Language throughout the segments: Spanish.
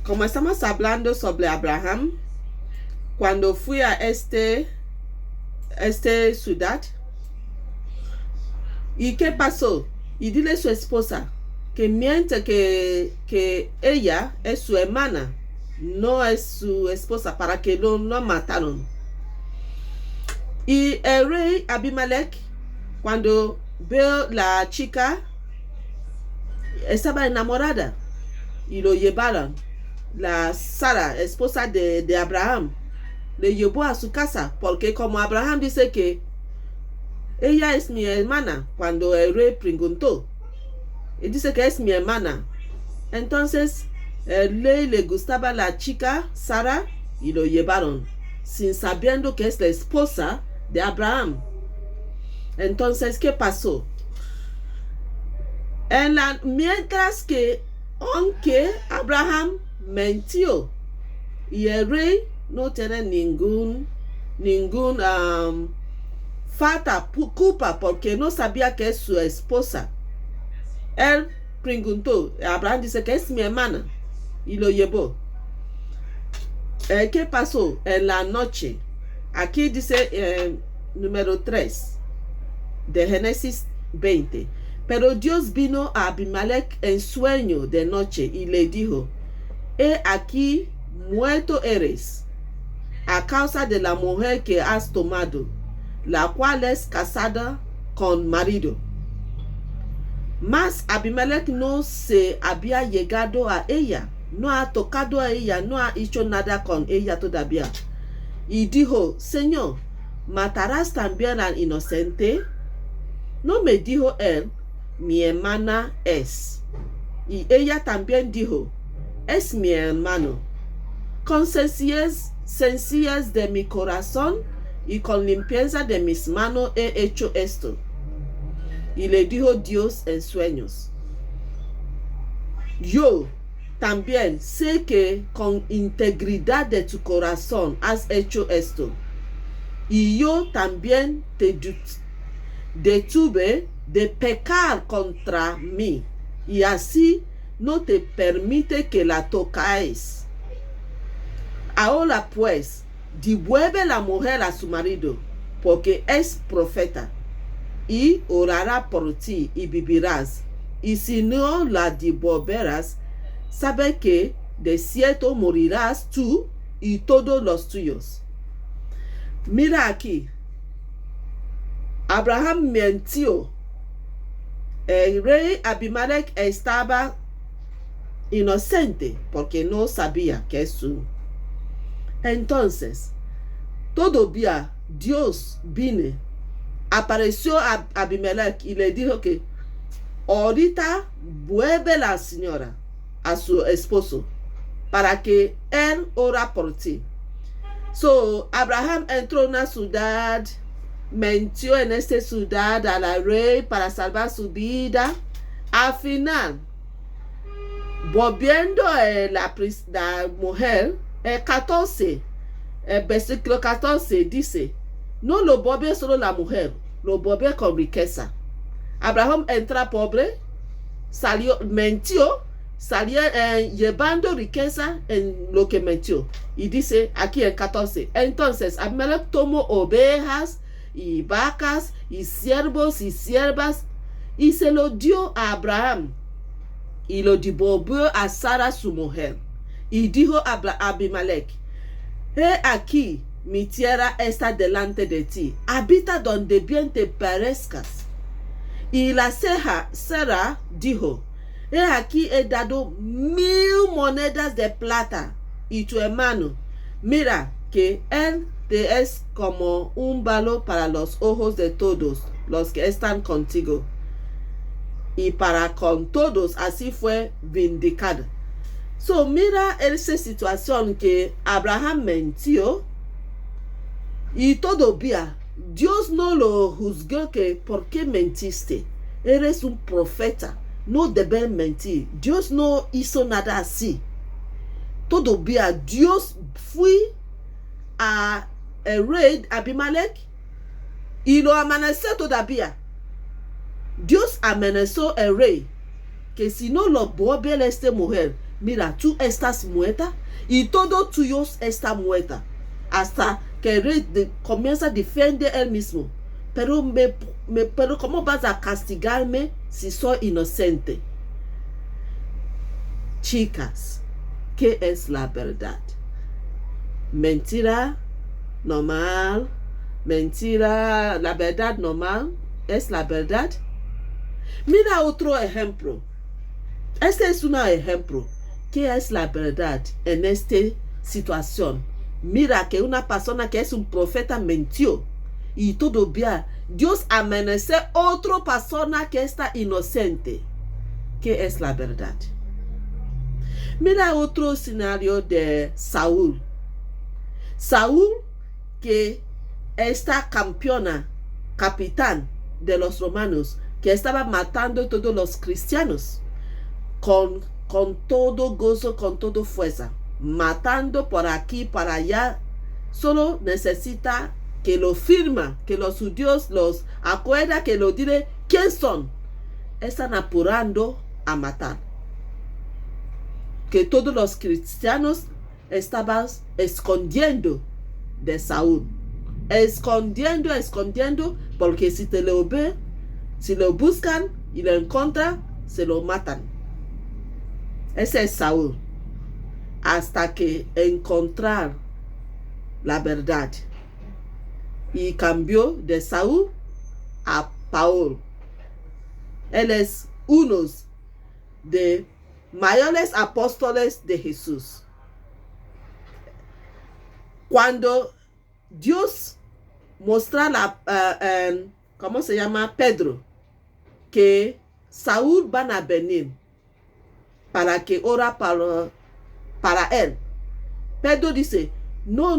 como estamos hablando sobre Abraham, cuando fui a esta ciudad, ¿y qué pasó? Y dile a su esposa que miente que ella es su hermana, no es su esposa, para que no mataron. Y el rey Abimelech, cuando vio la chica, estaba enamorada y lo llevaron. La Sara, esposa de Abraham, le llevó a su casa, porque como Abraham dice que ella es mi hermana, cuando el rey preguntó, y dice que es mi hermana. Entonces el rey le gustaba la chica Sara y lo llevaron, sin sabiendo que es la esposa de Abraham. Entonces, ¿qué pasó? Mientras que, aunque Abraham mintió y el rey no tiene ningún culpa, porque no sabía que es su esposa. Él preguntó, Abraham dice que es mi hermana y lo llevó. ¿Qué pasó en la noche? Aquí dice número 3 de Génesis 20. Pero Dios vino a Abimelech en sueño de noche y le dijo, he aquí muerto eres a causa de la mujer que has tomado, la cual es casada con marido. Mas Abimelech no se había llegado a ella, no ha tocado a ella, no ha hecho nada con ella todavía. Y dijo, Señor, ¿matarás también al inocente? No me dijo él, mi hermana es. Y ella también dijo, es mi hermano. Con sencillez de mi corazón y con limpieza de mis manos he hecho esto. Y le dijo Dios en sueños, yo también sé que con integridad de tu corazón has hecho esto. Y yo también te detuve de pecar contra mí, y así no te permite que la tocáis. Ahora pues, devuelve la mujer a su marido, porque es profeta, y orará por ti y vivirás. Y si no la devolverás, sabe que de cierto morirás tú y todos los tuyos. Mira aquí, Abraham mintió. El rey Abimelech estaba inocente porque no sabía que es su. Entonces, todavía Dios vino, apareció a Abimelech y le dijo que ahorita vuelve la señora a su esposo para que él ora por ti. So, Abraham entró en una ciudad, mintió en esta ciudad a la rey para salvar su vida. Al final, volviendo la mujer, el 14, el versículo 14 dice, no lo volvió solo la mujer, lo volvió con riqueza. Abraham entra pobre, salió, mintió, salió llevando riqueza en lo que mintió. Y dice aquí en 14, entonces Abimelech tomó ovejas y vacas y siervos y siervas y se lo dio a Abraham y lo devolvió a Sara su mujer. Y dijo a Abimelech, he aquí mi tierra está delante de ti, habita donde bien te parezcas. Y la Sara dijo, he aquí he dado 1000 monedas de plata, y tu hermano, mira que él te es como un valor para los ojos de todos los que están contigo, y para con todos así fue vindicado. So, mira esa situación que Abraham mintió y todavía Dios no lo juzgó que ¿por qué mentiste? Eres un profeta, no debes mentir. Dios no hizo nada así. Todavía Dios fue a el rey Abimelech y lo amenazó todavía. Dios amenazó el rey que si no lo vuelve a esta mujer, mira, tú estás muerta y todo tuyo está muerta. Hasta que el rey comienza a defender él mismo. Pero ¿cómo vas a castigarme si soy inocente? Chicas, ¿qué es la verdad? Mentira normal, mentira, la verdad normal, ¿es la verdad? Mira otro ejemplo. Este es un ejemplo. ¿Qué es la verdad en esta situación? Mira que una persona que es un profeta mintió y todavía Dios amenazó a otra persona que está inocente. ¿Qué es la verdad? Mira otro escenario de Saúl. Saúl, que esta capitán de los romanos, que estaba matando a todos los cristianos con todo gozo, con toda fuerza, matando por aquí, por allá, solo necesita que lo firma, que los judíos los acuerda, que lo diré quién son. Están apurando a matar. Que todos los cristianos estaban escondiendo de Saúl. Escondiendo, porque si te lo ven, si lo buscan y lo encuentran, se lo matan. Ese es Saúl. Hasta que encontrar la verdad. Y cambió de Saúl a Pablo. Él es uno de mayores apóstoles de Jesús. Cuando Dios muestra ¿cómo se llama? Pedro, que Saúl van a venir para que ora para él. Pedro dice, no,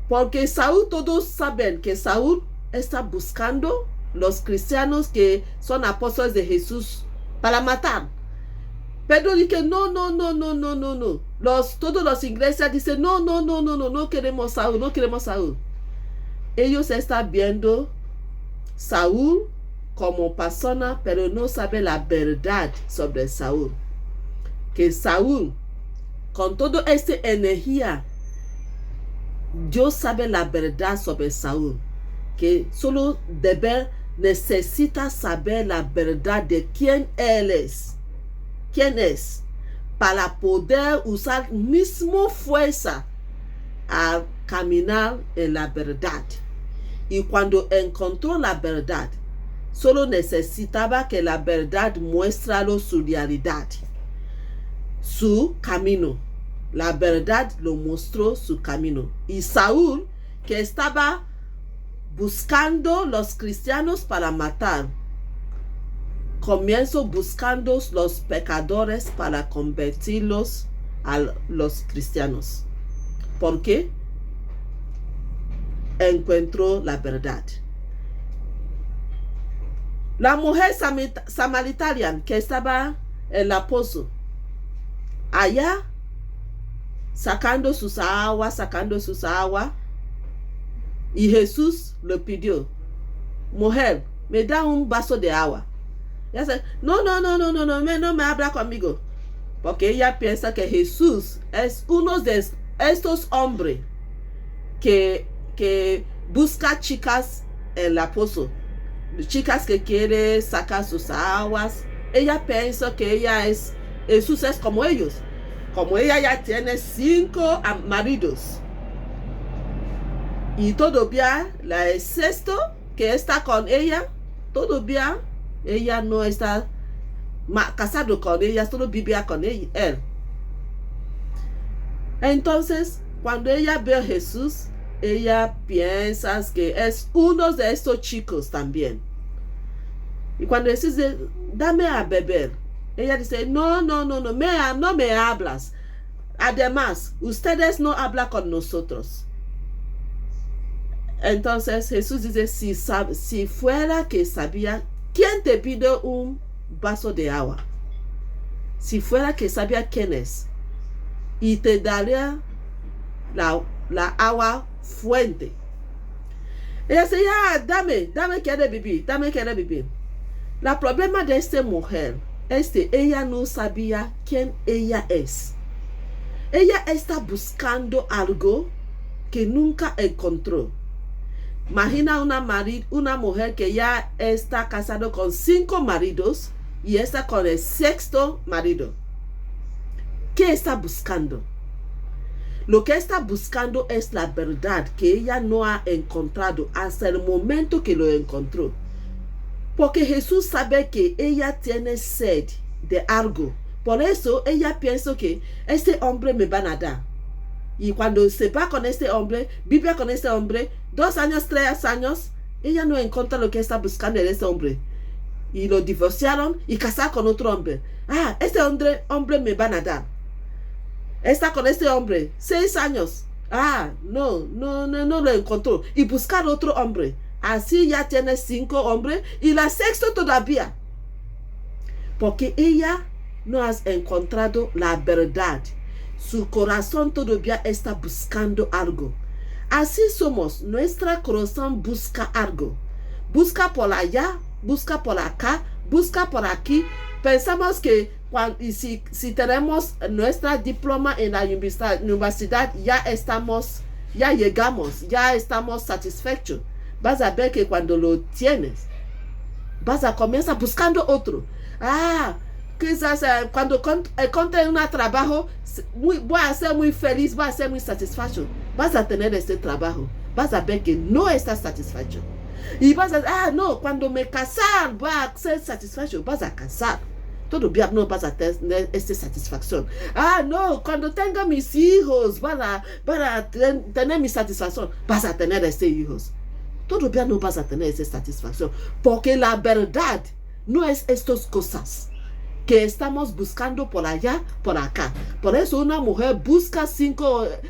porque Saúl, todos saben que Saúl está buscando los cristianos que son apóstoles de Jesús para matar. Pedro dice, no. Todos los ingleses dicen, no queremos Saúl. Ellos están viendo Saúl como persona, pero no saben la verdad sobre Saúl. Que Saúl, con toda esta energía, Dios sabe la verdad sobre Saúl. Que solo necesita saber la verdad de quién él es. ¿Quién es? Para poder usar misma fuerza a caminar en la verdad. Y cuando encontró la verdad, solo necesitaba que la verdad muestrara su realidad, su camino. La verdad lo mostró su camino. Y Saúl, que estaba buscando los cristianos para matar, comenzó buscando los pecadores para convertirlos a los cristianos. ¿Por qué? Encontró la verdad. La mujer samaritana que estaba en la pozo, allá sacando sus aguas, y Jesús le pidió, mujer, me da un vaso de agua. Ella dice, no me habla conmigo, porque ella piensa que Jesús es uno de estos hombres que busca chicas en la pozo, chicas que quieren sacar sus aguas. Ella piensa que Jesús es como ellos, como ella ya tiene 5 maridos y todavía el sexto que está con ella, todavía ella no está casado con ella, solo vivía con él. Entonces, cuando ella ve a Jesús, ella piensa que es uno de estos chicos también. Y cuando Jesús dice, dame a beber, ella dice, no me hablas. Además, ustedes no hablan con nosotros. Entonces Jesús dice, si fuera que sabía, ¿quién te pide un vaso de agua? Si fuera que sabía quién es, y te daría la agua fuente. Ella dice, ya, dame quiere vivir. El problema de esta mujer ella no sabía quién ella es. Ella está buscando algo que nunca encontró. Imagina una mujer que ya está casada con 5 maridos y está con el 6º marido. ¿Qué está buscando? Lo que está buscando es la verdad que ella no ha encontrado hasta el momento que lo encontró. Porque Jesús sabe que ella tiene sed de algo. Por eso ella piensa que este hombre me va a dar. Y cuando se va con este hombre, vive con este hombre, 2 años, 3 años, ella no encuentra lo que está buscando en este hombre. Y lo divorciaron y casaron con otro hombre. Este hombre me va a dar. Está con este hombre 6 años. No lo encontró. Y buscar otro hombre. Así ya tiene 5 hombres y la 6º todavía. Porque ella no ha encontrado la verdad. Su corazón todavía está buscando algo. Así somos. Nuestro corazón busca algo. Busca por allá, busca por acá, busca por aquí. Pensamos que si tenemos nuestra diploma en la universidad, ya llegamos, ya estamos satisfechos. Vas a ver que cuando lo tienes, vas a comenzar buscando otro. Quizás cuando encuentre un trabajo, voy a ser muy feliz, voy a ser muy satisfecho. Vas a tener este trabajo, vas a ver que no estás satisfecho. Y vas a, no, cuando me casar, voy a ser satisfecho. Vas a casar. Todavía no vas a tener esta satisfacción. No, cuando tenga mis hijos, para tener mi satisfacción, vas a tener hijos. Todavía no vas a tener esa satisfacción. Porque la verdad no es estas cosas que estamos buscando por allá, por acá. Por eso una mujer busca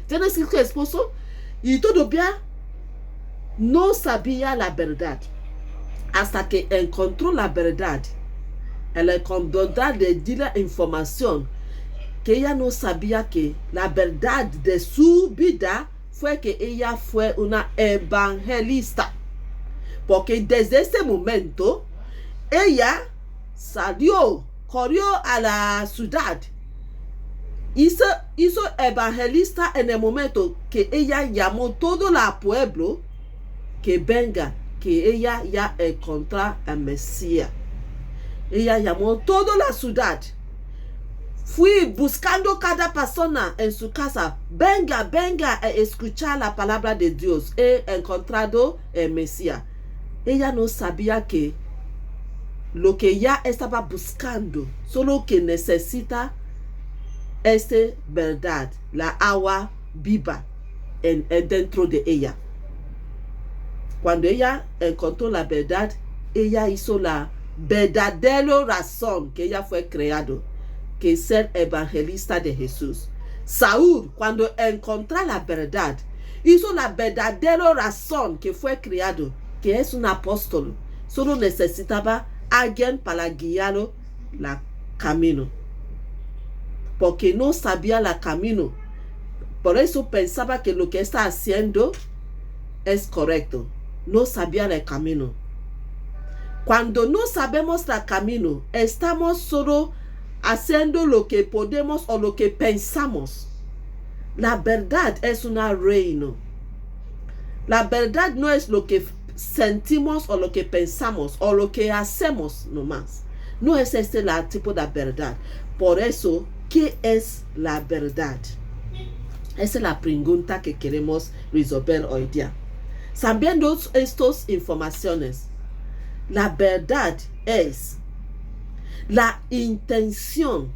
tiene 5 esposos y todavía no sabía la verdad. Hasta que encontró la verdad. El encontrar le dio la información que ella no sabía, que la verdad de su vida fue que ella fue una evangelista. Porque desde ese momento, ella corrió a la ciudad. Hizo evangelista en el momento que ella llamó todo el pueblo que venga, que ella ya encontró al Mesías. Ella llamó toda la ciudad. Fui buscando cada persona en su casa. Venga a escuchar la palabra de Dios. He encontrado el Mesías. Ella no sabía que lo que ella estaba buscando, solo que necesita esta verdad, la agua viva dentro de ella. Cuando ella encontró la verdad, ella hizo la verdadera razón que ella fue creado, que es ser evangelista de Jesús. Saúl, cuando encontró la verdad, hizo la verdadera razón que fue creado, que es un apóstol. Solo necesitaba alguien para guiarlo la camino, porque no sabía la camino. Por eso pensaba que lo que está haciendo es correcto. No sabía el camino. Cuando no sabemos el camino, estamos solo haciendo lo que podemos o lo que pensamos. La verdad es un reino. La verdad no es lo que sentimos o lo que pensamos o lo que hacemos nomás. No es este el tipo de verdad. Por eso, ¿qué es la verdad? Esa es la pregunta que queremos resolver hoy día. Sabiendo estas informaciones, la verdad es la intención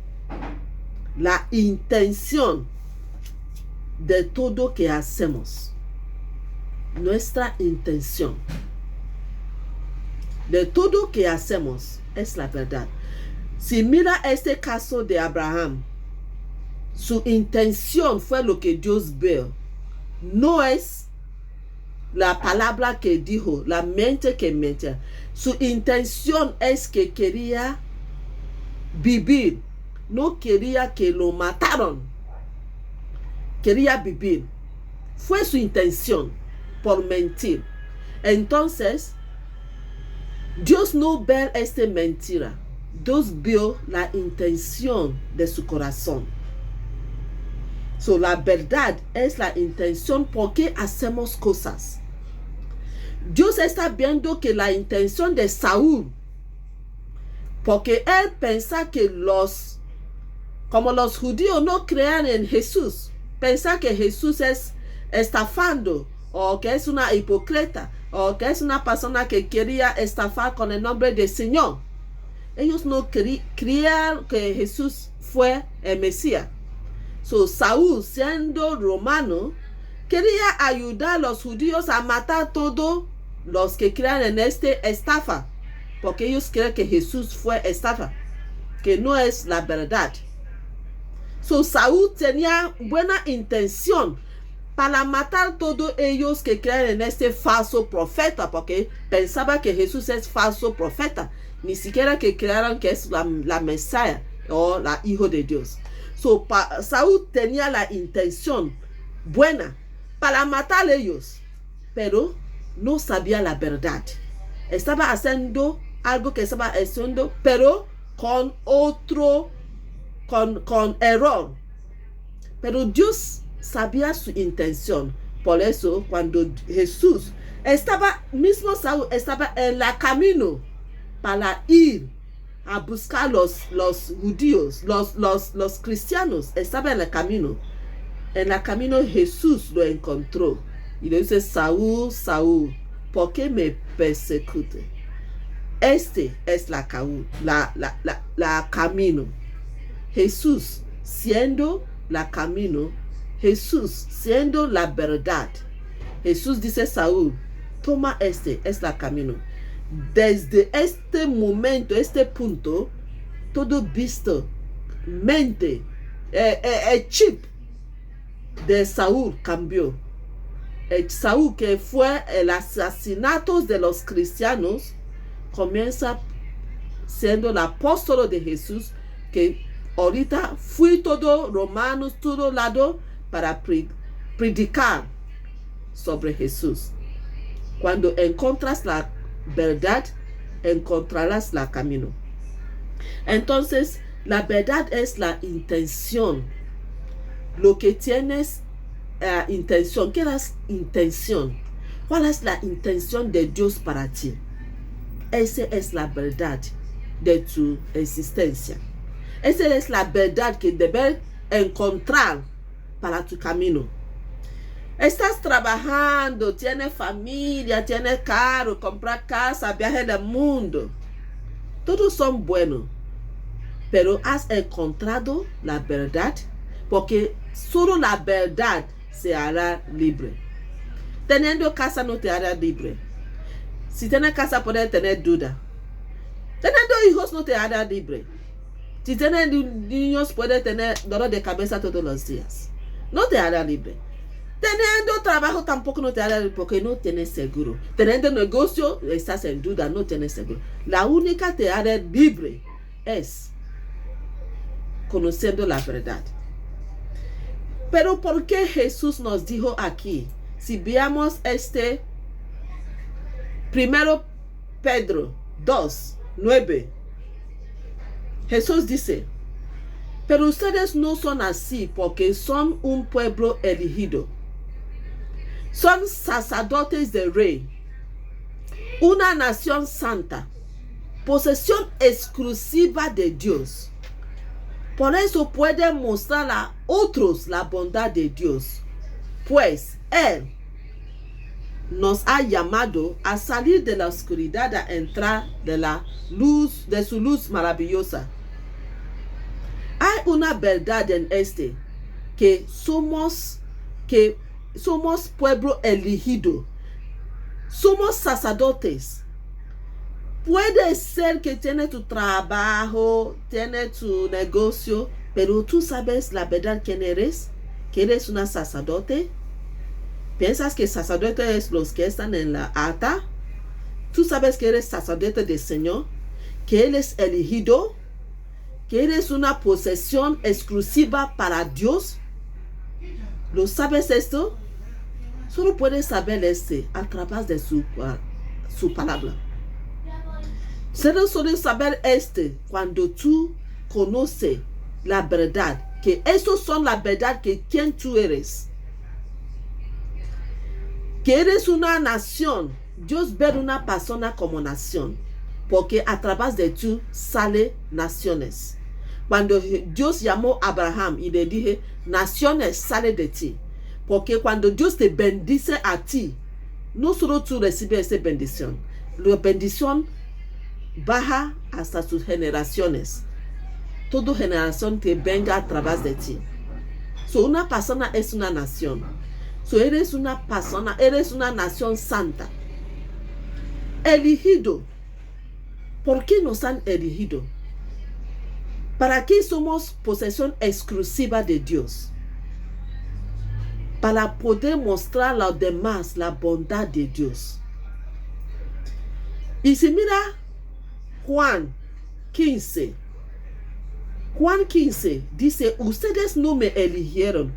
de todo que hacemos. Nuestra intención de todo que hacemos es la verdad. Si mira este caso de Abraham, su intención fue lo que Dios vio. No es la palabra que dijo, la mente que mente. Su intención es que quería vivir. No quería que lo mataron. Quería vivir. Fue su intención por mentir. Entonces, Dios no ve esta mentira. Dios vio la intención de su corazón. So, la verdad es la intención por qué hacemos cosas. Dios está viendo que la intención de Saúl, porque él pensa que como los judíos no crean en Jesús, pensa que Jesús es estafando, o que es una hipócrita, o que es una persona que quería estafar con el nombre del Señor. Ellos no creían que Jesús fue el Mesías. So, Saúl, siendo romano, quería ayudar a los judíos a matar a todos los que crean en este estafa, porque ellos creen que Jesús fue estafa, que no es la verdad. So, Saúl tenía buena intención para matar a todos ellos que creen en este falso profeta, porque pensaba que Jesús es falso profeta, ni siquiera que crearon que es la Mesías o la Hijo de Dios. So, Saúl tenía la intención buena para matar a ellos, pero no sabía la verdad. Estaba haciendo algo que estaba haciendo, pero con error. Pero Dios sabía su intención. Por eso, cuando Jesús mismo Saúl estaba en la camino para ir a buscar los judíos, los cristianos, estaba en el camino. En el camino Jesús lo encontró y le dice: Saúl, Saúl, ¿por qué me persecute? Este es la camino. Jesús siendo la camino, Jesús siendo la verdad. Jesús dice: Saúl, toma es la camino. Desde este momento, este punto, todo visto, mente, el chip de Saúl cambió. El Saúl que fue el asesinato de los cristianos comienza siendo el apóstol de Jesús, que ahorita fui todo romanos, todo lado para predicar sobre Jesús. Cuando encuentras la verdad, encontrarás la camino. Entonces, la verdad es la intención. Lo que tienes intención. ¿Qué es intención? ¿Cuál es la intención de Dios para ti? Esa es la verdad de tu existencia. Esa es la verdad que debes encontrar para tu camino. Estás trabajando, tienes familia, tienes carro, comprar casa, viaje del mundo. Todos son buenos. Pero has encontrado la verdad, porque solo la verdad se hará libre. Teniendo casa no te hará libre. Si tienes casa puedes tener duda. Teniendo hijos no te hará libre. Si tienes niños puedes tener dolor de cabeza todos los días. No te hará libre. Teniendo trabajo tampoco no te hará libre porque no tienes seguro. Teniendo negocio estás en duda, no tienes seguro. La única que te hará libre es conociendo la verdad. Pero ¿por qué Jesús nos dijo aquí? Si veamos 1 Pedro 2:9, Jesús dice: pero ustedes no son así porque son un pueblo elegido. Son sacerdotes del rey, una nación santa, posesión exclusiva de Dios. Por eso pueden mostrar a otros la bondad de Dios, pues Él nos ha llamado a salir de la oscuridad a entrar de su luz maravillosa. Hay una verdad en que somos pueblo elegido, somos sacerdotes. Puede ser que tienes tu trabajo, tienes tu negocio, pero tú sabes la verdad quién eres, que eres una sacerdote. ¿Piensas que sacerdotes es los que están en la altar? Tú sabes que eres sacerdote del Señor, que eres elegido, que eres una posesión exclusiva para Dios. ¿Lo sabes esto? Solo puedes saber a través de su palabra. Ustedes suelen saber cuando tú conoces la verdad, que esos son la verdad que quién tú eres. Que eres una nación. Dios ve una persona como nación, porque a través de tú sale naciones. Cuando Dios llamó a Abraham y le dije, naciones sale de ti. Porque cuando Dios te bendice a ti, no solo tú recibes esa bendición, la bendición baja hasta sus generaciones. Toda generación que venga a través de ti. So, una persona es una nación. So, eres una persona, eres una nación santa. Elegido. ¿Por qué nos han elegido? ¿Para qué somos posesión exclusiva de Dios? Para poder mostrar a los demás la bondad de Dios. Y si mira Juan 15. Juan 15 dice, ustedes no me eligieron.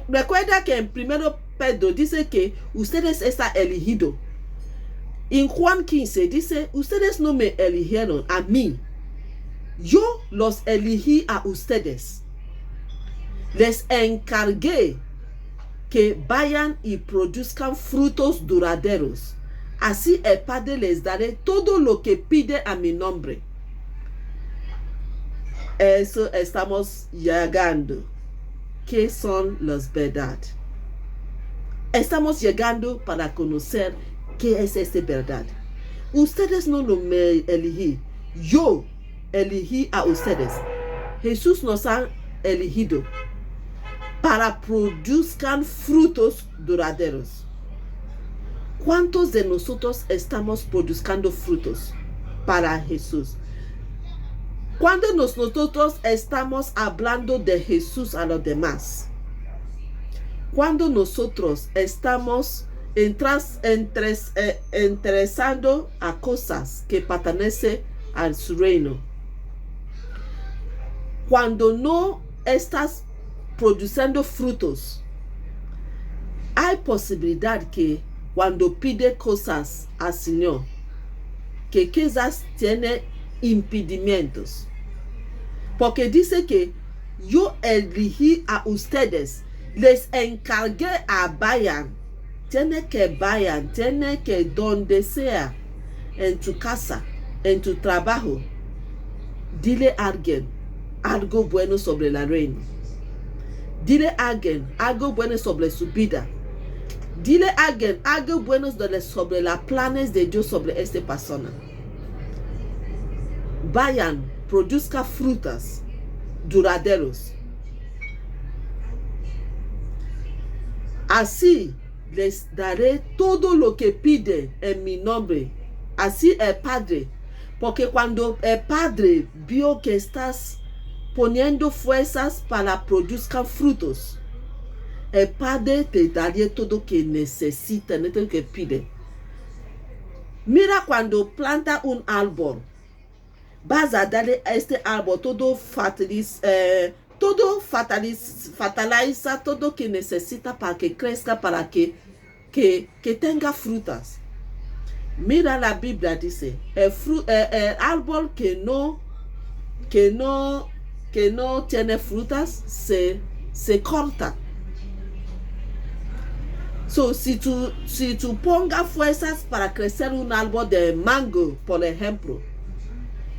Recuerda que en 1 Pedro dice que ustedes están elegidos. En Juan 15 dice, ustedes no me eligieron a mí. Yo los elegí a ustedes. Les encargué que vayan y produzcan frutos duraderos. Así el Padre les dará todo lo que pide a mi nombre. Eso estamos llegando. ¿Qué son las verdades? Estamos llegando para conocer qué es esta verdad. Ustedes no lo me elegí. Yo elegí a ustedes. Jesús nos ha elegido para produzcan frutos duraderos. ¿Cuántos de nosotros estamos produciendo frutos para Jesús? Cuando nosotros estamos hablando de Jesús a los demás, cuando nosotros estamos interesando a cosas que pertenecen a su reino, cuando no estás produciendo frutos, hay posibilidad que cuando pide cosas al Señor, que quizás tiene impedimentos. Porque dice que yo elegí a ustedes, les encargué a vayan. Tiene que vayan, tiene que donde sea, en tu casa, en tu trabajo, dile a alguien algo bueno sobre la reina. Dile a alguien algo bueno sobre su vida. Dile a alguien algo bueno sobre los planes de Dios sobre esta persona. Vayan, produzcan frutas duraderos. Así les daré todo lo que piden en mi nombre. Así el Padre. Porque cuando el Padre vio que estás poniendo fuerzas para produzcan frutos, el Padre te dará todo lo que necesita, todo lo que pide. Mira cuando planta un árbol, vas a darle a este árbol todo fertiliza, todo lo que necesita para que crezca, para que tenga frutas. Mira la Biblia dice, el árbol que no tiene frutas se corta. So, si tú pongas fuerzas para crecer un árbol de mango, por ejemplo,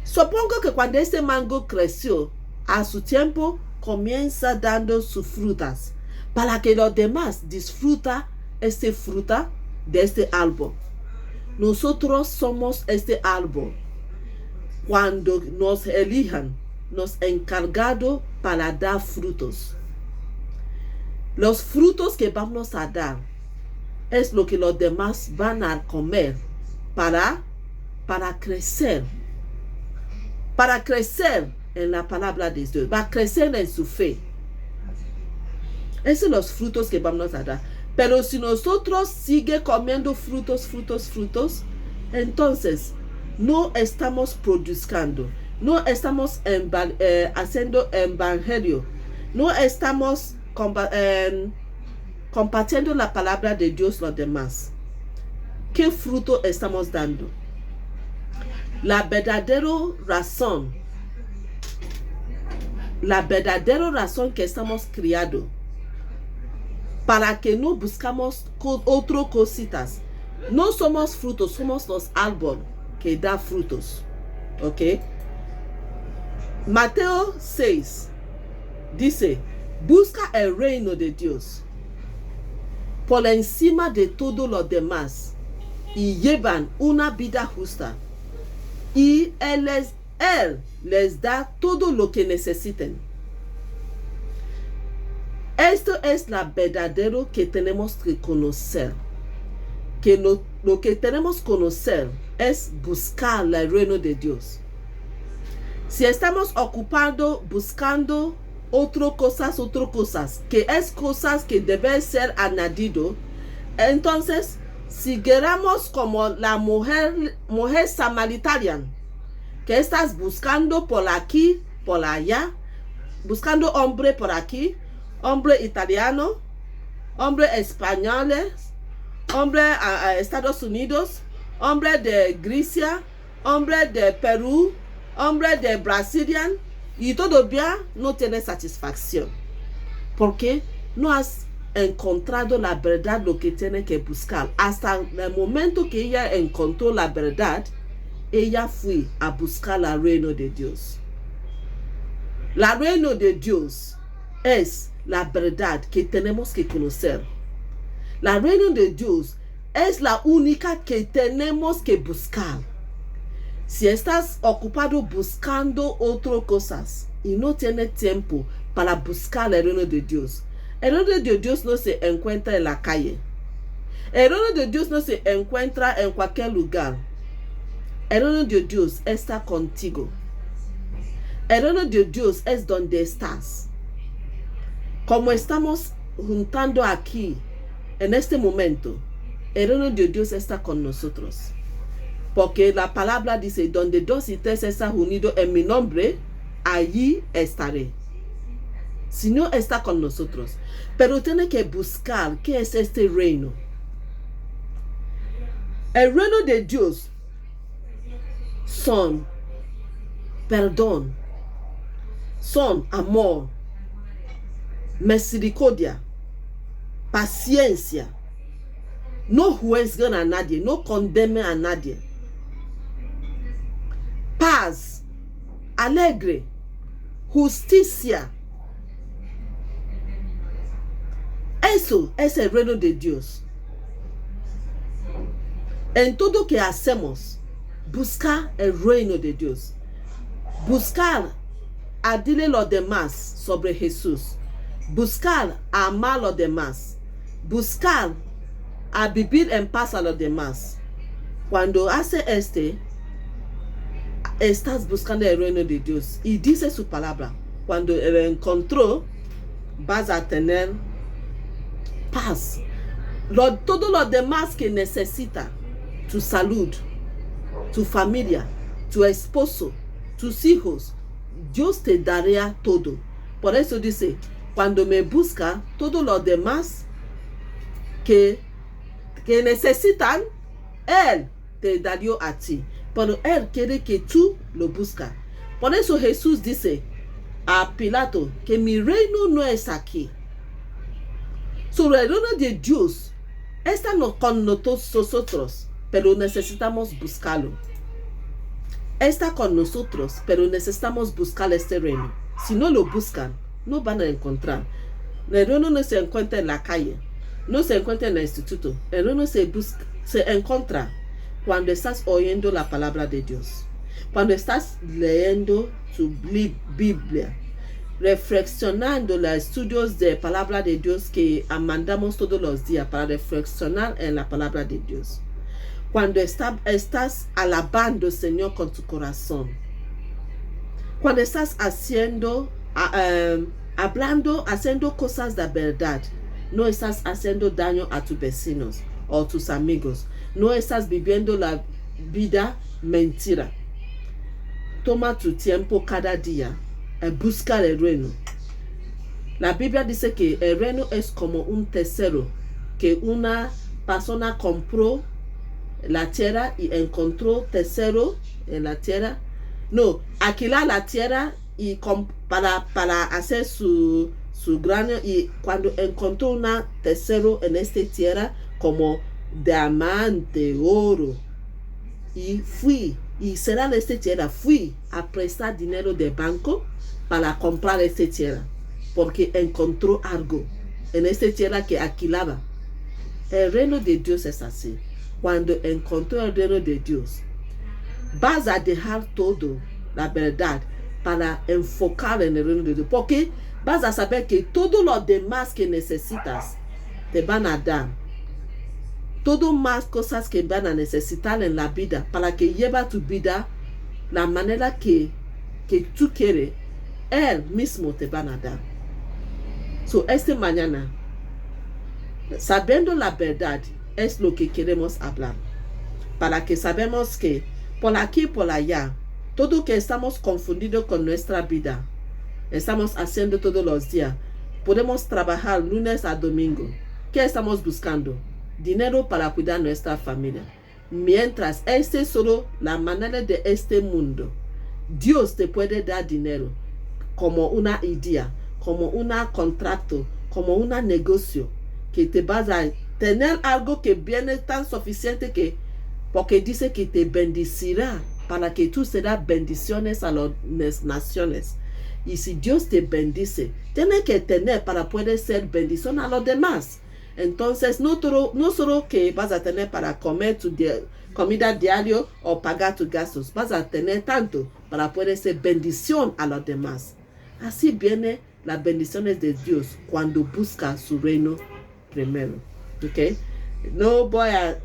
supongo que cuando este mango creció, a su tiempo comienza dando sus frutas, para que los demás disfrutan esta fruta de este árbol. Nosotros somos este árbol. Cuando nos elijan, nos encargado para dar frutos. Los frutos que vamos a dar es lo que los demás van a comer para crecer. Para crecer en la palabra de Dios, para crecer en su fe. Esos son los frutos que vamos a dar. Pero si nosotros sigue comiendo frutos, entonces no estamos produciendo, no estamos haciendo evangelio, no estamos compartiendo la palabra de Dios a los demás. ¿Qué fruto estamos dando? la verdadera razón que estamos criados para que no buscamos otras cositas. No somos frutos, somos los árboles que da frutos. ¿Ok? Mateo 6 dice, busca el reino de Dios por encima de todo lo demás y llevan una vida justa. Y Él les da todo lo que necesiten. Esto es la verdadero que tenemos que conocer. Que lo que tenemos que conocer es buscar el reino de Dios. Si estamos ocupados buscando otras cosas, que es cosas que deben ser añadido, entonces seguiremos como la mujer samaritana, que estás buscando por aquí, por allá, buscando hombre por aquí, hombre italiano, hombre españoles, hombre a Estados Unidos, hombre de Grecia, hombre de Perú, hombre de Brasilian, y todavía no tienes satisfacción, porque no has encontrado la verdad, lo que tiene que buscar. Hasta el momento que ella encontró la verdad, ella fue a buscar el reino de Dios. El reino de Dios es la verdad que tenemos que conocer. El reino de Dios es la única que tenemos que buscar. Si estás ocupado buscando otras cosas y no tienes tiempo para buscar el reino de Dios, el reino de Dios no se encuentra en la calle. El reino de Dios no se encuentra en cualquier lugar. El reino de Dios está contigo. El reino de Dios es donde estás. Como estamos juntando aquí, en este momento, el reino de Dios está con nosotros. Porque la palabra dice, donde 2 y 3 están unidos en mi nombre, allí estaré. Si no está con nosotros. Pero tiene que buscar qué es este reino. El reino de Dios son perdón, son amor, misericordia, paciencia. No juzgan a nadie, no condenan a nadie. Paz, alegre, justicia. Eso es el reino de Dios. En todo que hacemos, buscar el reino de Dios. Buscar a decirle los demás sobre Jesús. Buscar a amar a los demás. Buscar a vivir en paz a los demás. Cuando hace estás buscando el reino de Dios. Y dice su palabra. Cuando lo encontró, vas a tener paz. Todo lo demás que necesita. Tu salud, tu familia, tu esposo, tus hijos. Dios te daría todo. Por eso dice, cuando me busca, todo lo demás que necesitan, Él te daría a ti. Pero Él quiere que tú lo buscas. Por eso Jesús dice a Pilato que mi reino no es aquí. Sobre el reino de Dios está con nosotros, pero necesitamos buscarlo. Está con nosotros, pero necesitamos buscar este reino. Si no lo buscan, no van a encontrar. El reino no se encuentra en la calle, no se encuentra en el instituto. El reino se encuentra cuando estás oyendo la palabra de Dios, cuando estás leyendo tu Biblia, reflexionando los estudios de palabra de Dios que mandamos todos los días para reflexionar en la palabra de Dios. Cuando estás alabando al Señor con tu corazón. Cuando estás haciendo cosas de verdad. No estás haciendo daño a tus vecinos o tus amigos. No estás viviendo la vida mentira. Toma tu tiempo cada día y busca el reino. La Biblia dice que el reino es como un tesoro que una persona compró la tierra y encontró tesoro en la tierra. No, alquilar la tierra y para hacer su grano, y cuando encontró un tesoro en esta tierra como diamante, oro, y será de esta tierra, fui a prestar dinero de banco para comprar esta tierra, porque encontró algo en esta tierra que alquilaba. El reino de Dios es así. Cuando encontró el reino de Dios, vas a dejar todo, la verdad, para enfocar en el reino de Dios, porque vas a saber que todo lo demás que necesitas te van a dar. Todo más cosas que van a necesitar en la vida para que lleva tu vida la manera que tú quieres, Él mismo te van a dar. So, esta mañana, sabiendo la verdad, es lo que queremos hablar. Para que sabemos que por aquí, por allá, todo que estamos confundidos con nuestra vida, estamos haciendo todos los días. Podemos trabajar lunes a domingo. ¿Qué estamos buscando? Dinero para cuidar nuestra familia. Mientras este es solo la manera de este mundo, Dios te puede dar dinero como una idea, como un contrato, como un negocio, que te vas a tener algo que viene tan suficiente que, porque dice que te bendecirá para que tú serás bendiciones a las naciones. Y si Dios te bendice, tienes que tener para poder ser bendición a los demás. Entonces, no solo que vas a tener para comer tu comida diario o pagar tus gastos, vas a tener tanto para poder ser bendición a los demás. Así viene las bendiciones de Dios cuando busca su reino primero. ¿Ok? No voy a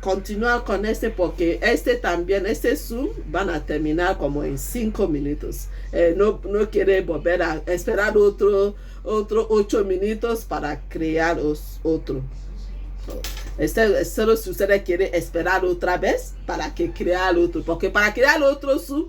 continuar con porque este Zoom van a terminar como en 5 minutos. No quiere volver a esperar otro 8 minutos para crear otro. Solo si usted quiere esperar otra vez para que crear otro, porque para crear otro Zoom